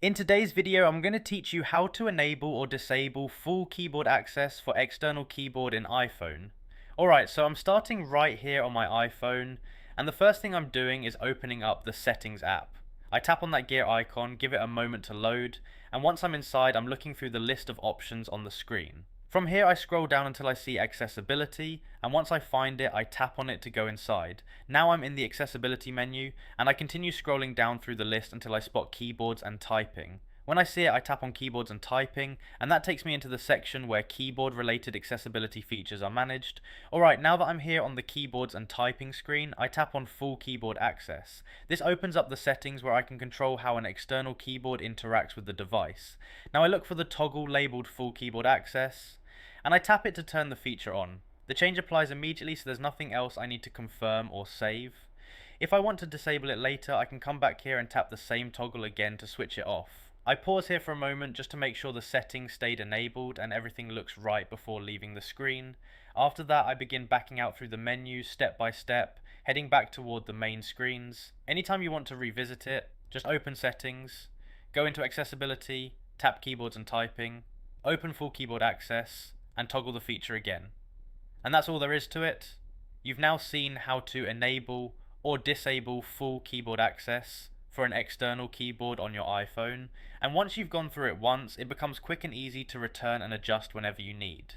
In today's video, I'm going to teach you how to enable or disable full keyboard access for external keyboard in iPhone. Alright, so I'm starting right here on my iPhone, and the first thing I'm doing is opening up the Settings app. I tap on that gear icon, give it a moment to load, and once I'm inside, I'm looking through the list of options on the screen. From here I scroll down until I see accessibility, and once I find it I tap on it to go inside. Now I'm in the accessibility menu, and I continue scrolling down through the list until I spot keyboards and typing. When I see it I tap on keyboards and typing, and that takes me into the section where keyboard related accessibility features are managed. Alright, now that I'm here on the keyboards and typing screen, I tap on full keyboard access. This opens up the settings where I can control how an external keyboard interacts with the device. Now I look for the toggle labelled full keyboard access, and I tap it to turn the feature on. The change applies immediately, so there's nothing else I need to confirm or save. If I want to disable it later, I can come back here and tap the same toggle again to switch it off. I pause here for a moment just to make sure the settings stayed enabled and everything looks right before leaving the screen. After that, I begin backing out through the menus step by step, heading back toward the main screens. Anytime you want to revisit it, just open settings, go into accessibility, tap keyboards and typing, open full keyboard access, and toggle the feature again. And that's all there is to it. You've now seen how to enable or disable full keyboard access for an external keyboard on your iPhone, and once you've gone through it once, it becomes quick and easy to return and adjust whenever you need.